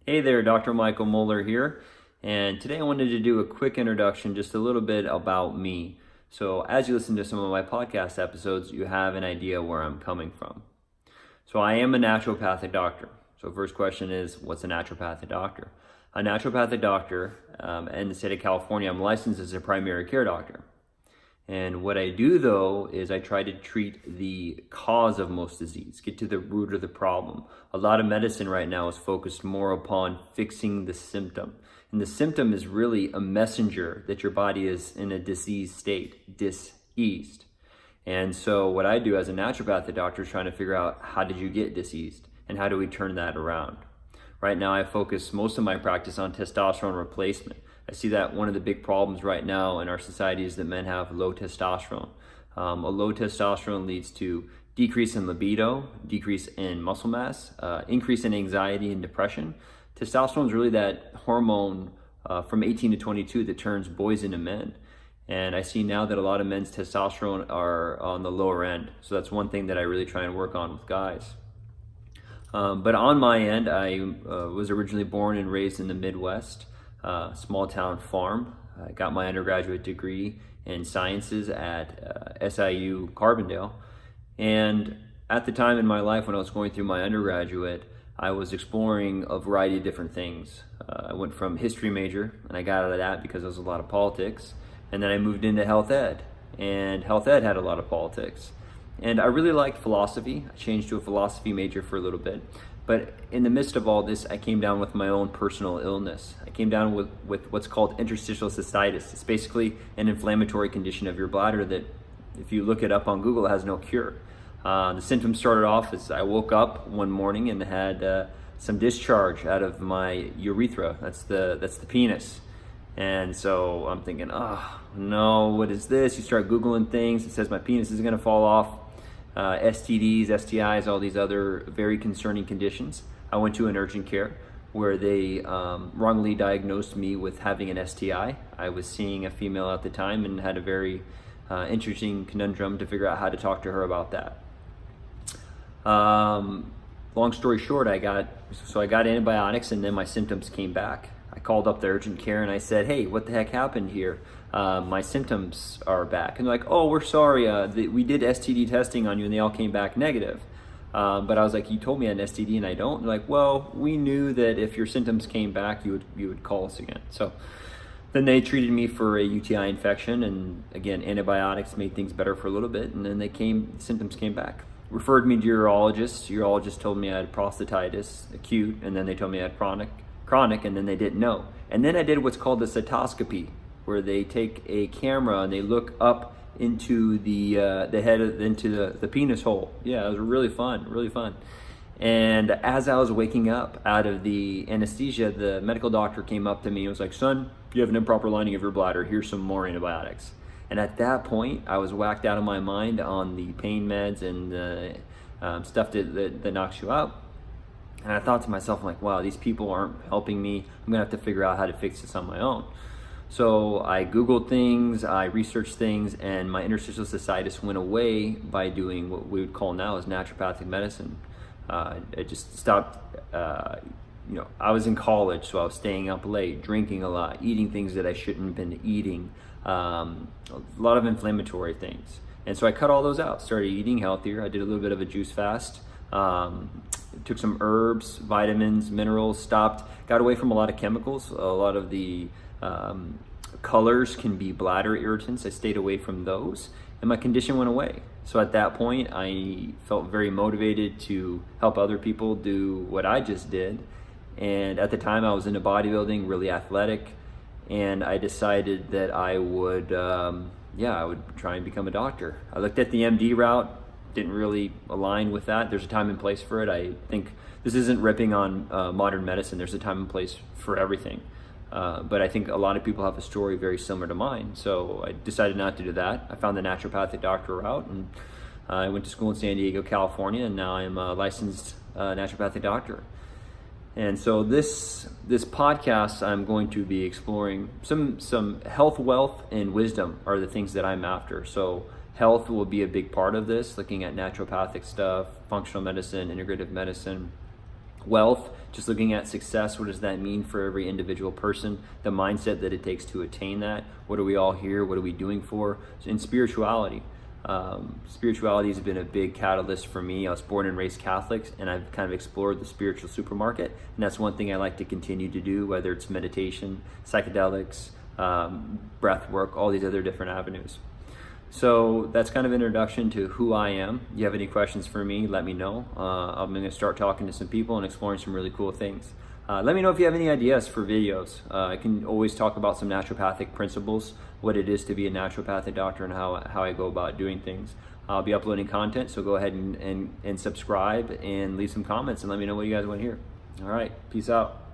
Hey there, Dr. Michael Moeller here, and today I wanted to do a quick introduction, just a little bit about me. So as you listen to some of my podcast episodes, you have an idea where I'm coming from. So I am a naturopathic doctor. So first question is, what's a naturopathic doctor? A naturopathic doctor in the state of California, I'm licensed as a primary care doctor. And what I do though is I try to treat the cause of most disease, get to the root of the problem. A lot of medicine right now is focused more upon fixing the symptom. And the symptom is really a messenger that your body is in a diseased state, diseased. And so what I do as a naturopathic doctor is trying to figure out, how did you get diseased and how do we turn that around? Right now I focus most of my practice on testosterone replacement. I see that one of the big problems right now in our society is that men have low testosterone. A low testosterone leads to decrease in libido, decrease in muscle mass, increase in anxiety and depression. Testosterone is really that hormone from 18 to 22 that turns boys into men. And I see now that a lot of men's testosterone are on the lower end. So that's one thing that I really try and work on with guys. But on my end, I was originally born and raised in the Midwest. Small town farm. I got my undergraduate degree in sciences at SIU Carbondale. And at the time in my life when I was going through my undergraduate, I was exploring a variety of different things. I went from history major, and I got out of that because there was a lot of politics. And then I moved into health ed, and health ed had a lot of politics. And I really liked philosophy. I changed to a philosophy major for a little bit. But in the midst of all this, I came down with my own personal illness. I came down with what's called interstitial cystitis. It's basically an inflammatory condition of your bladder that, if you look it up on Google, it has no cure. The symptoms started off as I woke up one morning and had some discharge out of my urethra. That's the penis. And so I'm thinking, oh no, what is this? You start Googling things. It says my penis is gonna fall off. STDs, STIs, all these other very concerning conditions. I went to an urgent care where they wrongly diagnosed me with having an STI. I was seeing a female at the time and had a very interesting conundrum to figure out how to talk to her about that. Long story short, I got antibiotics and then my symptoms came back. I called up the urgent care and I said, hey, what the heck happened here? My symptoms are back. And they're like, oh, we're sorry. We did STD testing on you and they all came back negative. But I was like, you told me I had an STD and I don't? And they're like, well, we knew that if your symptoms came back, you would call us again. So then they treated me for a UTI infection. And again, antibiotics made things better for a little bit. And then symptoms came back. Referred me to urologist. Urologist told me I had prostatitis, acute. And then they told me I had chronic, and then they didn't know. And then I did what's called a cystoscopy, where they take a camera and they look up into the head, into the penis hole. Yeah, it was really fun. And as I was waking up out of the anesthesia, the medical doctor came up to me and was like, son, you have an improper lining of your bladder. Here's some more antibiotics. And at that point, I was whacked out of my mind on the pain meds and the stuff that knocks you out. And I thought to myself, I'm like, wow, these people aren't helping me. I'm gonna have to figure out how to fix this on my own. So I Googled things, I researched things, and my interstitial cystitis went away by doing what we would call now as naturopathic medicine. I just stopped, I was in college, so I was staying up late, drinking a lot, eating things that I shouldn't have been eating, a lot of inflammatory things. And so I cut all those out, started eating healthier. I did a little bit of a juice fast. Took some herbs, vitamins, minerals, got away from a lot of chemicals. A lot of the colors can be bladder irritants. I stayed away from those and my condition went away. So at that point, I felt very motivated to help other people do what I just did. And at the time I was into bodybuilding, really athletic. And I decided that I would try and become a doctor. I looked at the MD route. Didn't really align with that. There's a time and place for it. I think this isn't ripping on modern medicine. There's a time and place for everything. But I think a lot of people have a story very similar to mine. So I decided not to do that. I found the naturopathic doctor route and I went to school in San Diego, California, and now I'm a licensed naturopathic doctor. And so this podcast, I'm going to be exploring some health, wealth, and wisdom are the things that I'm after. So health will be a big part of this, looking at naturopathic stuff, functional medicine, integrative medicine. Wealth, just looking at success. What does that mean for every individual person? The mindset that it takes to attain that. What are we all here? What are we doing for? In spirituality. Spirituality has been a big catalyst for me. I was born and raised Catholic, and I've kind of explored the spiritual supermarket, and that's one thing I like to continue to do, whether it's meditation, psychedelics, breath work, all these other different avenues. So that's kind of an introduction to who I am. If you have any questions for me, let me know. I'm going to start talking to some people and exploring some really cool things. Let me know if you have any ideas for videos. I can always talk about some naturopathic principles, what it is to be a naturopathic doctor, and how I go about doing things. I'll be uploading content, so go ahead and subscribe and leave some comments and let me know what you guys want to hear. All right, peace out.